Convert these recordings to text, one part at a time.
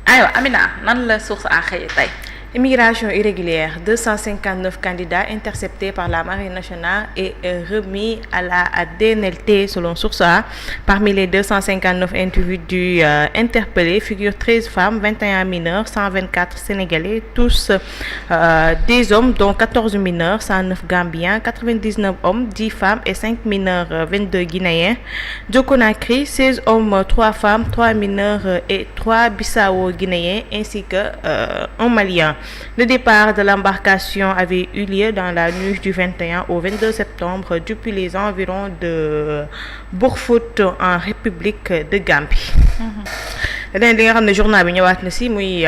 aywa Amina nan la source a xëyee tey. Immigration irrégulière, 259 candidats interceptés par la Marine nationale et remis à la DNLT selon Source A. Parmi les 259 individus interpellés figurent 13 femmes, 21 mineurs, 124 Sénégalais, tous des hommes, dont 14 mineurs, 109 Gambiens, 99 hommes, 10 femmes et 5 mineurs, 22 Guinéens. De Conakry, 16 hommes, 3 femmes, 3 mineurs et 3 Bissau-Guinéens, ainsi que un Malien. Le départ de l'embarcation avait eu lieu dans la nuit du 21 au 22 septembre depuis les environs de Bourfout en République de Gambie. leneen li nga xam ne journal bi ñëwaat na si muy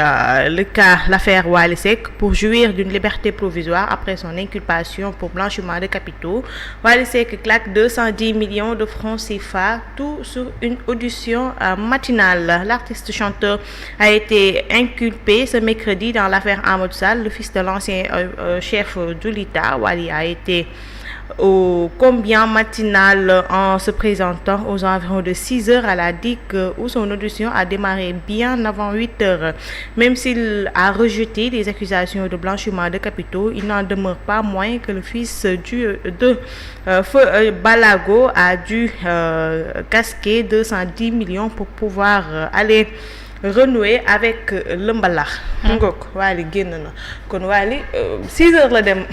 l'affaire Wally Seck pour jouir d'une liberté provisoire après son inculpation pour blanchiment de capitaux. Wally Seck claque 210 millions de francs CFA, tout sur une audition matinale. L'artiste chanteur a été inculpé ce mercredi dans l'affaire Amadou Sall, le fils de l'ancien chef de l'État. Wally a été au combien matinal en se présentant aux environs de 6 heures à la DIC où son audition a démarré bien avant 8 heures. Même s'il a rejeté les accusations de blanchiment de capitaux, il n'en demeure pas moins que le fils de Feu Balago a dû casquer 210 millions pour pouvoir aller renouer avec le mbalax. Ngoog Wally génn na kon Wally 6 heures la dem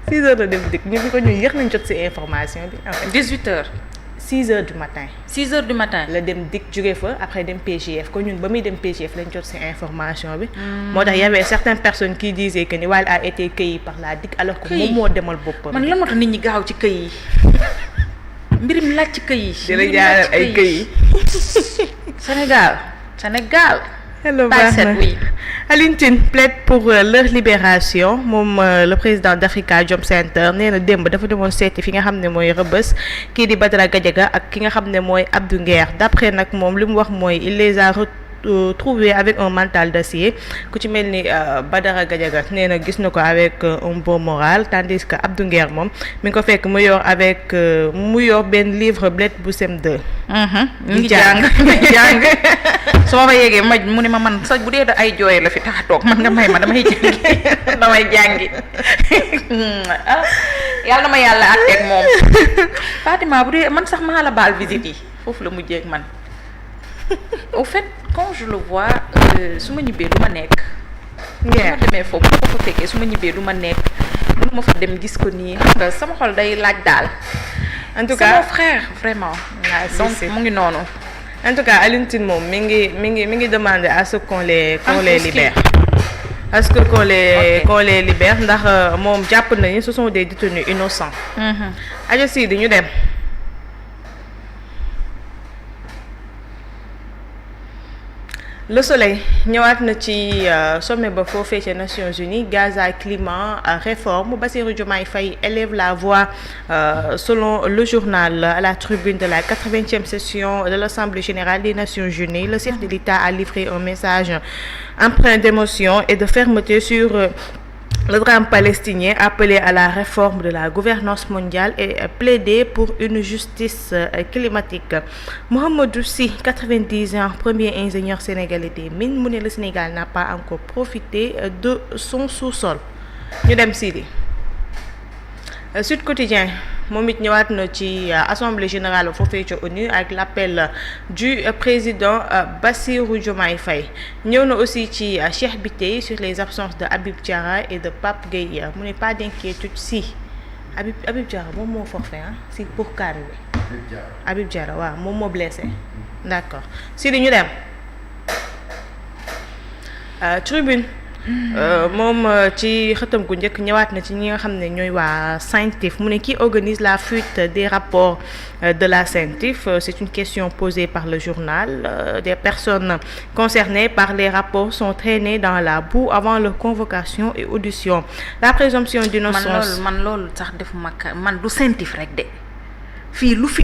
6 heures la dem dëkk ñu ngi ko ñu yéex nañ jot ci information bi en fait. 18 heures. 6 heures du matin. 6 heures du matin. la dem dikk jóge fa après dem PGF ko ñun ba muy dem PGF lañ jot ci information bi. moo tax y avait certaines personnes qui disaient que ni Wally a été cueilli par la DIC alors que moom moo demal boppam. man lan moo tax nit ñi gaaw ci këy yi mbirim laaj ci këy yi. dina jaaral ay këy yi. Sénégal. hello baax na Alioune Tine plaide pour leur libération moom le président d'Africa Jom Center nee na démb dafa demoon seeti fi nga xam ne mooy Rebeuss kii di Badara Gadiaga ak ki nga xam ne mooy Abdou Nguer d'après nag moom li mu wax mooy il les a trouvé avec un mental d'acier ku ci mel ni Badara Gadiaga nee na gis na ko avec un bon moral tandis que Abdou Nguer moom mi ngi ko fekk mu yor benn livre bled bu CM2. ñu ngi jàng su ma fa yéegee mu ne ma man sax bu dee da ay jooy la fi tax a toog man nga may ma damay jàngi yàlla na ma yàlla àtteeg moom Fatima bu dee man sax maa la baal visite yi foofu la mujjee ak man. Au fait quand je le vois su ma ñibbee du ma nekk. su ma demee foofu bu ko fa fekkee su ma ñibbee du ma nekk mënu ma fa dem gis ko nii xam nga sama xol day laaj daal. en tout cas c'est mon frère vraiment. donc mu ngi noonu. en tout cas Alioune Tine moom mi ngi demander à ce qu'on les libère. parce que qu'on les libère ndax moom jàpp nañu ce sont des détenus innocents. ajo si di ñu dem. Le Soleil ñëwaat na ci sommet ba foofee ca Nations Unies Gaza climat réforme Bassirou Diomaye Faye élève la voix selon le journal à la tribune de la 80e session de l'Assemblée générale des Nations Unies. Le chef de l'État a livré un message empreint d'émotion et de fermeté sur le drame palestinien, appelé à la réforme de la gouvernance mondiale et plaidé pour une justice climatique. Mohamedou Sy, 90 ans, premier ingénieur sénégalais des mines, mu ne le Sénégal n'a pas encore profité de son sous-sol. ñu dem Sidi. Sud Quotidien moom it ñëwaat na ci assemblée générale foofee ca ONU avec l'appel du président Bassirou Diomaye Faye ñëw na aussi ci Cheikh Bitèye sur les absences de Habib Diarra et de Pape Gueye mu ne pas d'inquiétude si Habib Diarra moom moo forfait si pour CAN bi. Habib Diarra waaw moom moo blessé. D'accord si di ñu dem Tribune. moom ci xëtam gu njëkk ñëwaat na ci ñi nga xam ne ñooy waa CENTIF mu ne qui organise la fuite des rapports de la CENTIF. C'est une question posée par le journal. Des personnes concernées par les rapports sont traînées dans la boue avant leur convocation et audition. La présomption d'innocence man loolu sax defuma man du CENTIF rek de fii lu fi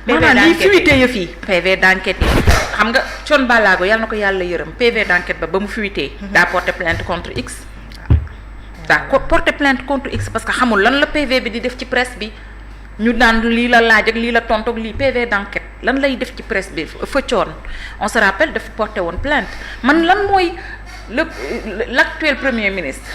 maanaam lii fuité ya fii PV d'enquête yi xam nga Thione Ballago yàlla na ko yàlla yërëm PV d'enquête ba mu fuité daa porté plainte contre X daa porté plainte contre X parce que xamul lan la PV bi di def ci presse bi ñu daan lii la laaj ak lii la tontu ak lii PV d'enquête lan lay def ci presse bi fëccoon on se rappelle dafa porté woon plainte man lan mooy l'actuel premier ministre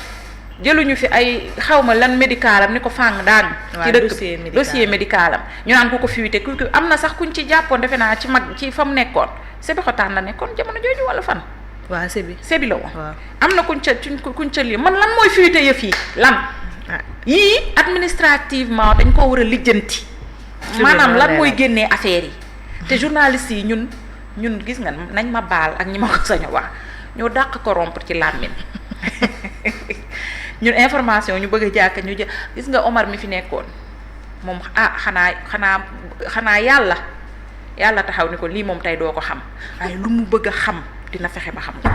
jëluñu fi ay xawma lan médicalam ni ko fàng daan ci dëkk dossier médicalam ñu naan ko fuité ku am na sax kuñ ci jàppoon defe naa ci mag ci fa mu nekkoon Sébikotane la nekkoon jamono jooju wala fan waaw Sébi la woon am na kuñ ca lii man lan mooy fuité yëf yi lan yii administrativement dañ ko war a lijjanti maanaam lan mooy génnee affaire yi te journalistes yi ñun gis nga nañ ma baal ak ñi ma ko sañ a wax ñoo dàq corrompre ci làmmiñ ñun information ñu bëgg a jàkk ñu jë gis nga Omar mi fi nekkoon moom xanaa yàlla taxaw ni ko lii moom tey doo ko xam waaye lu mu bëgg a xam dina fexe ba xam ko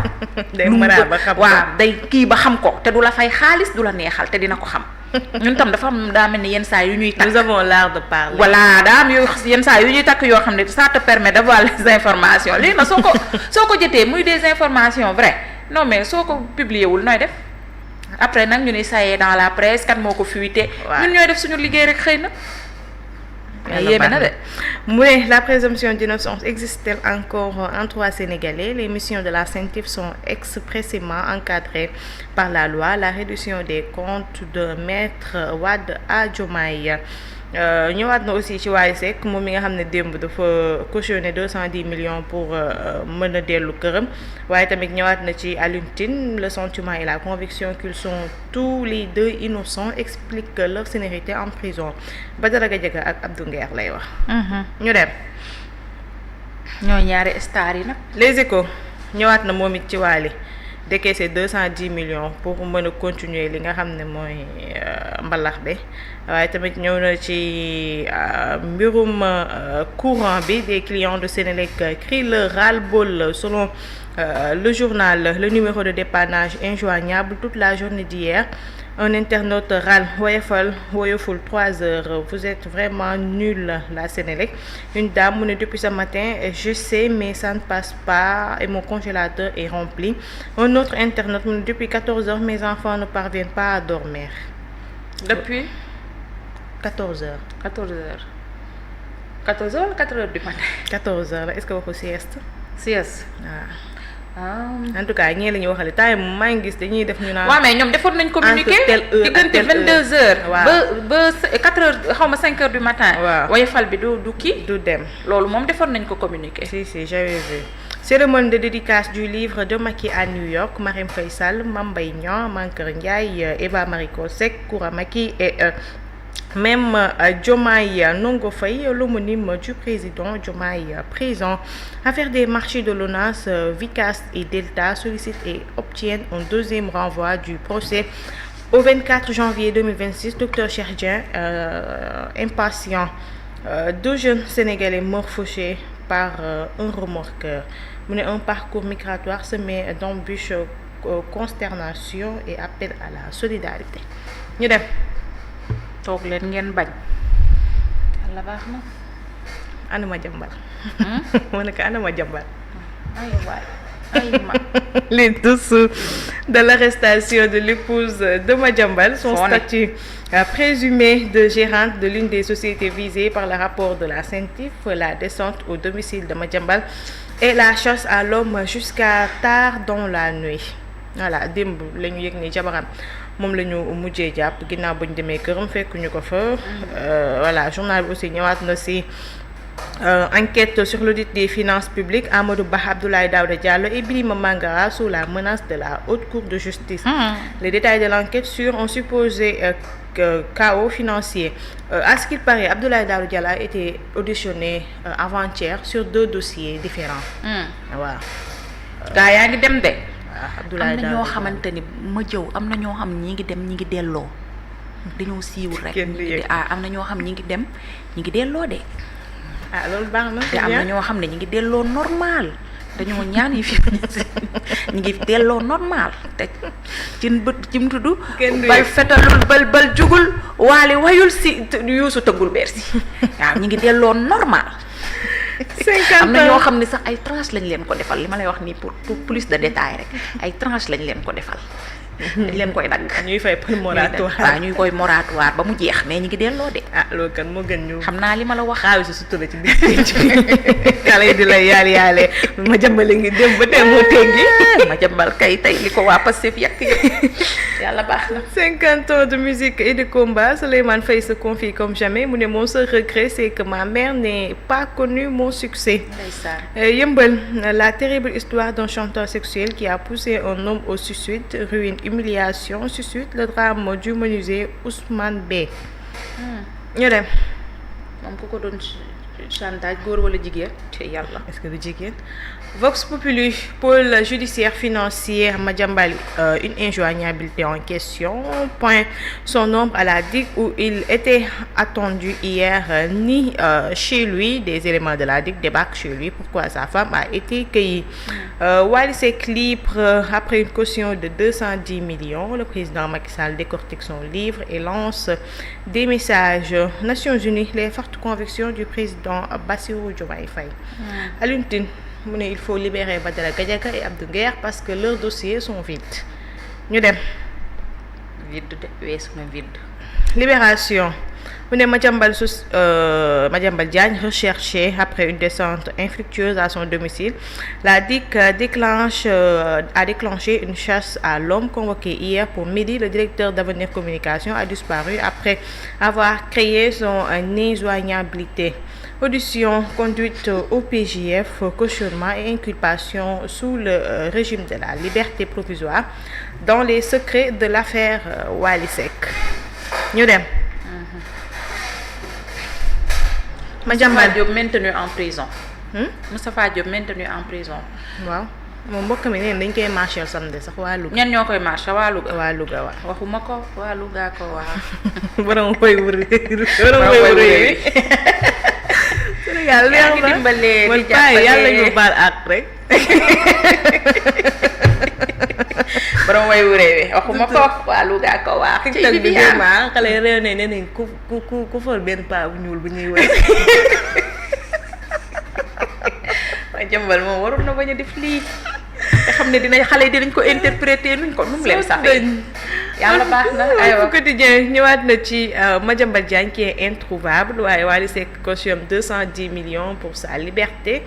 day mën ba xam ko waaw day kii ba xam ko te du la fay xaalis du la neexal te dina ko xam ñun tam dafa am daa mel ni yenn saa yu ñuy takk nous avons l'art de parler voilà daa am yenn saa yu ñuy takk yoo xam ne ça te permet d'avoir les informations léegi nag soo ko jotee muy des informations vraies non mais soo ko publier wul nooy def après nag ñu ne ça y est dans la presse kat moo ko fuité ñun ñooy def suñu liggéey rek xëy na yéeme na de mu ne la présomption d'innocence existe-t-elle encore en droit sénégalais? Les missions de la CENTIF sont expressément encadrées par la loi. La réduction des comptes de Maître Wade à Diomaye ñëwaat na aussi ci Wally Seck moom mi nga xam ne démb dafa cautionné 210 millions pour mën a dellu këram waaye tamit ñëwaat na ci Alioune Tine le sentiment et la conviction qu'ils sont tous les deux innocents explique leur sénérité en prison Badara Gadiaga ak Abdou Nguer lay wax. ñu dem. ñooy ñaari stars yi nag. Les Échos ñëwaat na moom it ci Wally décaissé 210 millions pour mën a continuer li nga xam ne mooy mbalax bi waaye tamit ñëw na ci mbirum courant bi des clients de Sénélec crient le ras-le-bol selon le journal le numéro de dépannage injoignable toute la journée d'hier. Un internaute râle woyoful 3 heures vous êtes vraiment nul la Sénélec. Une dame mu ne depuis ce matin je sais mais ça ne passe pas et mon congélateur est rempli. Un autre internaute mu ne depuis 14 heures mes enfants ne parviennent pas à dormir. Depuis 14 heures. 14 heures. 14 heures ou 4 heures du matin. 14 heures est-ce que waxu sieste. Sieste en tout cas ñii la ñuy waxale temps moom maa ngi gis dañuy def ñu naan. waaw mais ñoom defoon nañ communiqué diggante 22 heures. ba 4 heures xaw ma 5 heures du matin. waaw woyofal bi du kii. du dem loolu moom defoon nañ ko communiqué. si j'avais vu. Cérémonie de dédicace du livre de Macky à New York Marème Faye Sall Mame Mbaye Niang Mankeur Ndiaye Eva Marie Coll Seck Koura Macky et même Diomaye Ndongo Faye, l'homonyme du président Diomaye présent. Affaire des marchés de l'ONAS, Vicas et Delta sollicitent et obtiennent un deuxième renvoi du procès au 24 janvier 2026. Docteur Cheikh Dieng, impatient. 2 jeunes Sénégalais morts fauchés par un remorqueur. Un parcours migratoire semé d'embûches, consternation et appel à la solidarité. Ñu dem. toog leen ngeen bañ. Yàlla baax na. Anuma jàmbal. ma ne ko anuma jàmbal. ay waay Les dessous de l'arrestation de l'épouse de Madiambal, son statut présumé de gérante de l'une des sociétés visées par le rapport de la CENTIF, la descente au domicile de Madiambal et la chasse à l'homme jusqu'à tard dans la nuit. Voilà démb la ñu yëg ni jabaram moom la ñu mujjee jàpp ginnaaw ba ñu demee këram fekk ñu ko fa. Voilà journal bi aussi ñëwaat na si enquête sur l'audit des finances publiques. Amadou Ba, Abdoulaye Daouda Diallo et Birima Mangara sous la menace de la Haute Cour de justice. Les détails de l'enquête sur un supposé chaos financier. À ce qu'il paraît, Abdoulaye Daouda Diallo a été auditionné avant-hier sur 2 dossiers différents. Waaw. gaa yaa ngi dem de. Abdoulaye am na ñoo xamante ni ma jëw am na ñoo xam ñi ngi dem ñi ngi delloo dañoo siiwul rek. Am na ñoo xam ñi ngi dem ñi ngi delloo de. Loolu baax na. te am na ñoo xam ne ñi ngi delloo normal dañoo ñaan yi fi ñi ngi delloo normal te cin bët ci mu tudd. bal fetalul bal jugul waale wayul si yuusu tëggul beer si waaw ñi ngi delloo normal. 50 am na ñoo xam ne sax ay tranche lañ leen ko defal li ma lay wax nii pour plus de détails rek ay tranche lañ leen ko defal. dañ leen koy dagg. ñuy fay par moratoire. waaw ñuy koy moratoire ba mu jeex mais ñu ngi delloo de. ah loolu kan moo gën ñu. xam naa li ma la wax. xaawi si sutura ci biir xale yi di lay yaale ma jàmbale ngi dem ba tey moo teggi. ma jàmbal kay tey li ko waa Pastef yàq yàlla baax na. 50 ans de musique et de combat, Souleymane Faye se confie comme jamais. Mon seul regret, c'est que ma mère n'ait pas connu mon succès. Yeumbeul, la terrible histoire d'un chanteur sexuel qui a poussé un homme au suicide, ruine, humiliation, suicide, le drame du menuisier Ousmane B. ñu dem. moom ku ko doon chantage góor wala jigéen te yàlla. Est-ce que du jigéen? Vox Populi, pôle judiciaire financier Madiambal, une injoignabilité en question, point son nombre à la DIC où il était attendu hier, ni chez lui, des éléments de la DIC débarquent chez lui. Pourquoi sa femme a été cueillie? Wally Seck libre après une caution de 210 millions. Le président Macky Sall décortique son livre et lance des messages. Nations Unies, les fortes convictions du président Bassirou Diomaye Faye. Alioune Tine, il faut libérer Badara Gadiaga et Abdou Nguer parce que leurs dossiers sont vides. Ñu dem. Vide de weesu na vide. Libération. Madiambal Diagne recherché après une descente infructueuse à son domicile. La DIC a déclenché une chasse à l'homme convoqué hier pour midi. Le directeur d'Avenir Communication a disparu après avoir créé son injoignabilité. Audition conduite au PJF, cautionnement et inculpation sous le régime de la liberté provisoire dans les secrets de l'affaire Wally Seck. Ñu dem. Moustapha Diop maintenu en prison. Moustapha Diop maintenu en prison. Waaw moom mbokk mi neen dañ koy marché samedi sax waa Louga. ñan ñoo koy marché waa Louga. waa Louga waaw. waxuma ko waa Louga ko waa. borom woy wuri borom woy wuri. Sénégal leer na dimbalee man di paa yi yàlla ñu jàppale baal ak rek. borom way wuree wi waxuma ko waa Louga ko waa. TikTok bi vraiment xale yi réew ne nee nañ ku for benn paa bu ñuul bu ñuy woy. ma jëmbal moom waroon na bañ a def lii te xam ne xale yi dinañ ko interpréter nuñ ko nu mu leen saxee. yàlla baax na aywa quotidien ñëwaat na ci Madiambal Diagne qui est introuvable waaye Wally Seck cautionne 210 millions pour sa liberté.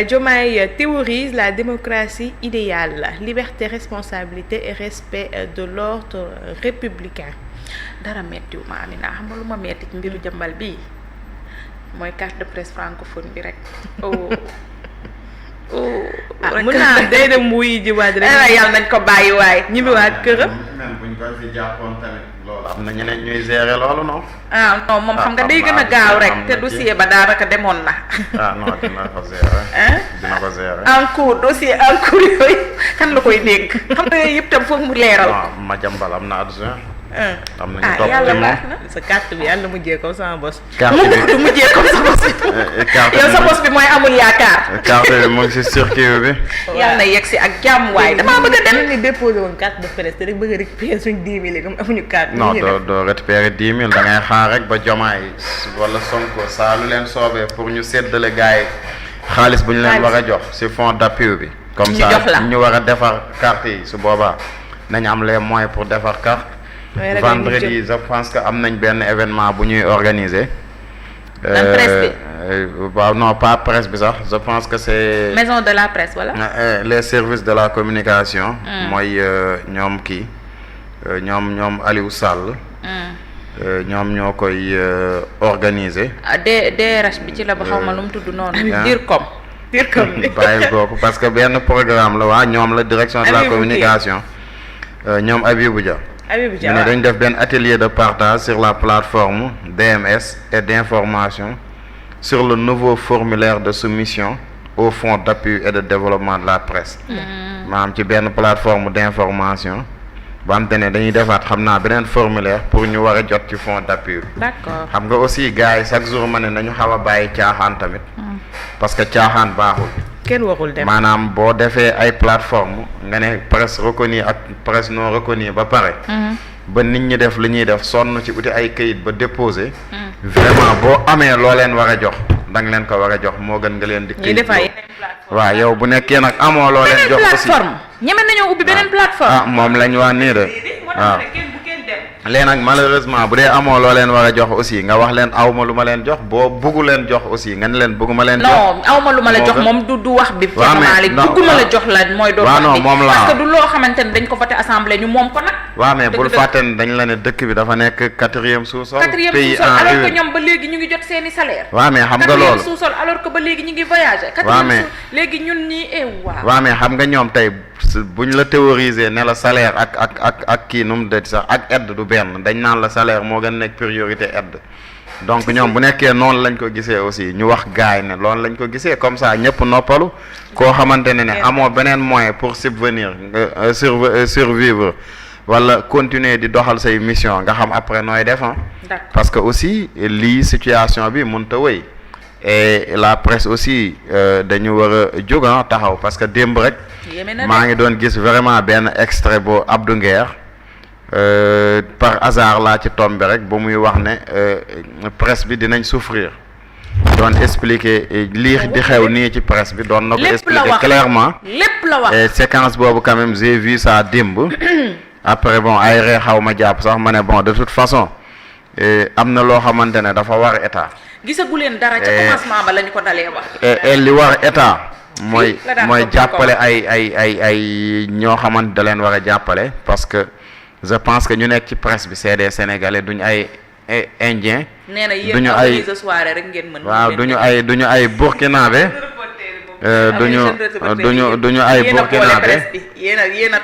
Diomaye théorise la démocratie idéale, liberté, responsabilité et respect de l'ordre républicain. dara mettiwu ma Amina xam nga lu ma metti ci mbiru jëmbal bii mooy carte de presse francophone bi rek. mën naa day dem wuy ji waat rek. yàlla nañ ko bàyyi waaye. ñibbiwaat këram. même buñ ko fi jàppoon tamit loolu am na ñeneen ñuy gérer loolu non. non moom xam nga day gën a gaaw rek te dossier ba daanaka demoon na. non dina ko gérer. dina ko gérer. en cours dossier en cours yooyu kan la koy dégg xam nga yooyu yëpp tam foog mu leeral ko. Madiambal am na adjoint. am na ñu ah topp yàlla ci baax moom. na. sa carte bi yàlla mujjee comme sama bos. carte mu bi du mujjee comme sa bos bi. yow sa bos bi mooy amul yaakaar. carte bi mu ngi si circuit bi. yàlla na yegg si ak jàmm waaye damaa bëgg a dem. ni déposé woon carte de presse te rek bëgg a récupérer suñ 10 000 comme amuñu carte. non doo récupérer 10 000 da ngay xaar rek ba Diomaye wala Sonko saa lu leen soobee pour ñu séddale gars yi xaalis bu ñu leen war a jox si fonds d'appui bi. comme ñu ça jox la. ñu war a defar carte yi su boobaa nañu am les moyens pour defar carte. vendredi je pense que am nañ benn événement bu ñuy organiser. presse waaw non pas presse bi sax je pense que c'est maison de la presse voilà. les services de la communication. mooy ñoom kii ñoom Aliou Sall. ñoom ñoo koy organiser. DRH bi ci la ba xaw ma lu mu tudd noonu. DIRCOM. bàyyil kooku parce que benn programme la waa ñoom la direction de la communication. ñoom Abibou Dia. ñu ne dañ def benn atelier de partage sur la plateforme DMS et d'information sur le nouveau formulaire de soumission au fonds d'appui et de développement de la presse. maanaam ci benn plateforme d'information ba am te ne dañuy defaat xam naa beneen formulaire pour ñu war a jot ci fonds d'appui bi. d'accord xam nga aussi gars yi chaque jour ma ne nañu xaw a bàyyi caaxaan tamit. parce que caaxaan baaxul. kenn waxul dem maanaam boo defee ay plateforme nga ne presse reconnue ak presse non reconnue ba pare. ba nit ñi def li ñuy def sonn ci uti ay këyit ba déposé. vraiment boo amee loo leen war a jox da nga leen ko war a jox moo gën nga leen di. ñuy def ay waaw yow bu nekkee nag amoo loo leen jox aussi plateforme ñeme nañoo ubbi beneen plateforme. moom lañ wax nii de. waaw léegi nag malheureusement bu dee amoo loo leen war a jox aussi nga wax leen awma lu ma leen jox boo buggu leen jox aussi nga ne leen bugguma leen jox. non awma lu ma la jox moom du wax bi. waaw mais bugguma la jox la mooy. doon wax bi moom la parce que du loo xamante ne dañ ko voté assemblée ñu moom ko nag. waaw mais bul fàtte ne dañ la ne dëkk bi dafa nekk 4e sous-sol. pays alors que ñoom ba léegi ñu ngi jot seeni salaire. waaw mais xam nga loolu 4e sous-sol alors que ba léegi ñu ngi voyager. waaw mais léegi ñun ñii waaw mais xam nga ñoom tey buñ la théoriser ne la salaire ak kii nu mu de sax ak aide du benn dañ naan la salaire moo gën nekk priorité aide donc ñoom bu nekkee noonu lañ ko gisee aussi ñu wax gaay ne loolu lañ ko gisee comme ça ñëpp noppalu koo xamante ne amoo beneen moyen pour subvenir survivre wala continuer di doxal say mission nga xam après nooy def parce que aussi lii situation bi mënut a wëy et la presse aussi dañu war a jóg taxaw parce que démb rek maa ngi doon gis vraiment benn extrait boo Abdou Nguer par hasard laa ci tombé rek ba muy wax ne presse bi dinañ souffrir doon expliquer lii di xew nii ci presse bi doon na ko expliquer clairement lépp la wax et séquence boobu quand même j'ai vu ça démb après bon ay ree xaw ma jàpp sax ma ne bon de toute façon am na loo xamante ne dafa war état gisagu leen dara ca commencement ba lañu ko dalee wax et li war état mooy jàppale ay ñoo xamante da leen war a jàppale parce que je pense que ñu nekk ci presse bi c'est des sénégalais duñu ay indien duñu ay waaw duñu ay burkinabé duñu ay burkinabé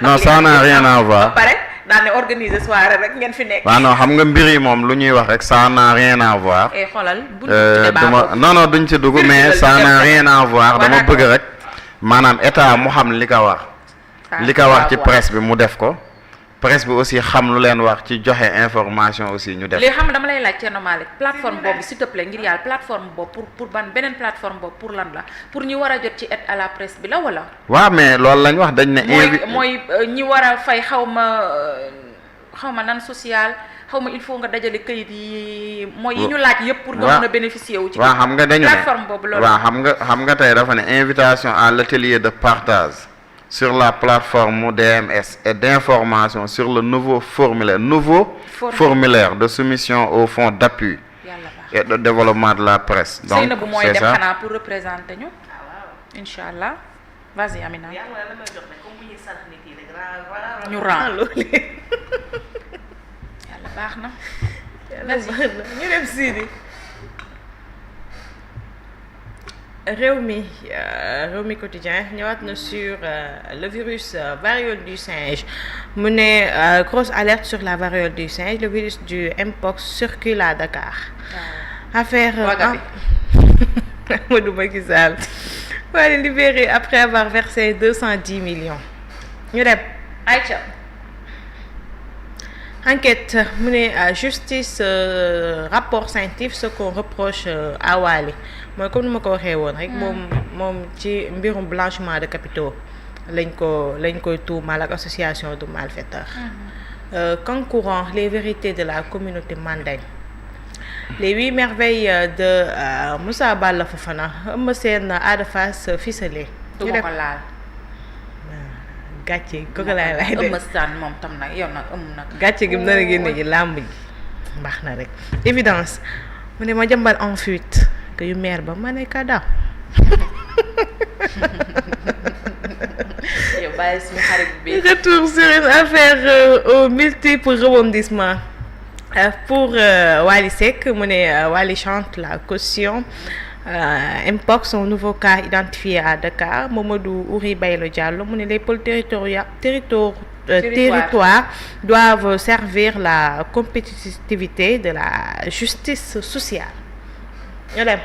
non ça n'a rien à voir daal ne organiser soirée rek ngeen fi nekk. waaw non xam nga mbir yi moom lu ñuy wax rek ça n'a rien à voir. xoolal non duñ ci dugg mais ça n'a rien à voir dama bëgg rek maanaam état mu xam li ko wax. li ko wax ci presse bi mu def ko. presse bi aussi xam lu leen wax ci joxe information aussi ñu def. léegi xam dama lay laaj Thierno Malick plateforme boobu s'il te plaît ngir yàlla plateforme boobu pour ban beneen plateforme boobu pour lan la pour ñi war a jot ci aide à la presse bi la wala. waaw mais loolu lañ wax dañ ne. mooy ñi war a fay xaw ma nan social xaw ma il faut nga dajale kayit yi. mooy yi ñu laaj yëpp pour nga mën a bénéficier wu. ci waaw xam nga dañu ne plateforme boobu loolu. waaw xam nga tey dafa ne invitation à l'atelier de partage. sur la plateforme DMS et d'information sur le nouveau formulaire de soumission au fonds d'appui et de développement de la presse. Donc Seynabou mooy dem xanaa pour représenter ñu. Inch'Allah. Vas-y Amina. ñu ran yàlla baax na. ñu dem Sidi. Rewmi quotidien ñëwaat na sur le virus variole du singe mu ne grosse alerte sur la variole du singe le virus du Mpox circule à Dakar. affaire Amadou Macky Sall waa libéré après avoir versé 210 millions ñu dem Aïcha. Enquête mu ne justice rapport scientifique ce qu'on reproche à Wally mooy comme ni ma ko waxee woon rek moom ci mbirum blanchiment de capitaux lañ koy tuumal ak association de malfaiteurs concourant les vérités de la communauté mandingue les 8 merveilles de Moussa Balla Fofana Eumeu Sène Ada Fass ficelé du ma ko laal gàcce kooku laay de Eumeu Sène moom tam nag yow nag nag gàcce gi mu nar a génne ji làmb ji baax na rek évidence mu ne ma jàmbal en fuite que yu meer ba ma ne ka daw yow bàyyi suñu xarit bi. Retour sur une affaire aux multiples rebondissements pour Wally Seck mu ne Wally chante la caution Mpox son nouveau cas identifié à Dakar Mamadou Ouri Baylo Diallo mu ne les pôles territoires doivent servir la compétitivité de la justice sociale. ñu dem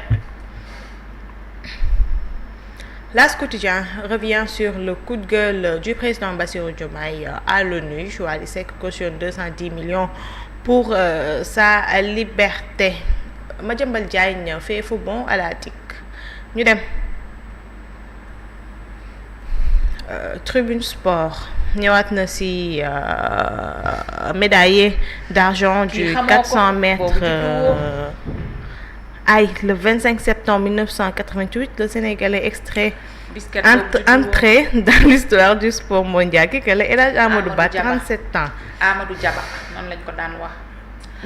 L'As Quotidien revient sur le coup de gueule du président Bassirou Diomaye à l'ONU. Wally Seck cautionne 210 millions pour sa liberté. Madiambal Diagne fait faux bond à la DIC. ñu dem Tribune Sport ñëwaat na ci médaillé d'argent du 400 mètres Aïe, le 25 septembre 1988, le Sénégalais extrait entré dans l'histoire du sport mondial ki que la El Hadj Amadou Ba 37 ans. Amadou Diaba noonu lañ ko daan wax.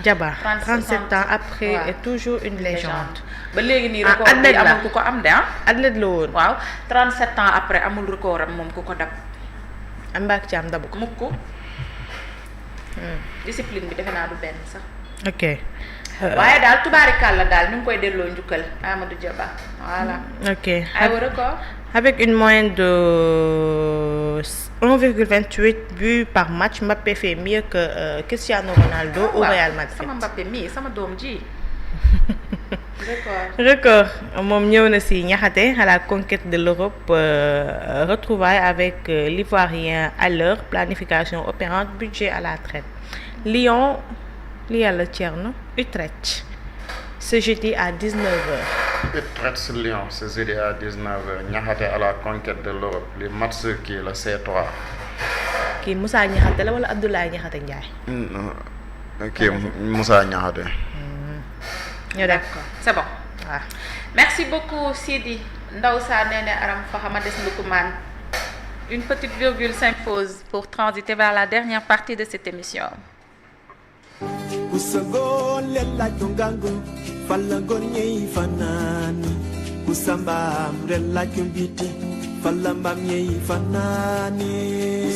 Diaba 37 ans après est toujours une légende. ba léegi nii record bi amul ku ko am de ah. athlète la woon. waaw 37 ans après amul record am moom ku ko dab. am mbaak ci am dabu ko. mukk discipline bi defe naa du benn sax. ok. waaye daal tubaarikàlla daal ñu ngi koy delloo njukkal Amadou Diaba voilà. ok aywa record. avec une moyenne de 1,28 buts par match Mbappé fait mieux que Cristiano Ronaldo au Real Madrid. sama Mbappé mii sama doom ji. record moom ñëw na ci Niakhaté à la conquête de l'Europe retrouvailles avec l'Ivoirien à l'heure planification opérante budget à la traite. Lyon li yàlla Thierno Utrecht ce jeudi à 19h. Utrecht Lyon ce jeudi à 19h Niakhaté à la conquête de l'Europe li match kii la C3. kii Moussa Niakhaté la wala Abdoulaye Niakhaté Ndiaye. kii Moussa Niakhaté. D'accord, c'est bon. Ah. Merci beaucoup Sidi Ndaw Sa Néné Aram Fahama Des Ndoukoumane. Une petite virgule s'impose pour transiter vers la dernière partie de cette émission. Kusamba mrela kumbiti falamba mye fanani.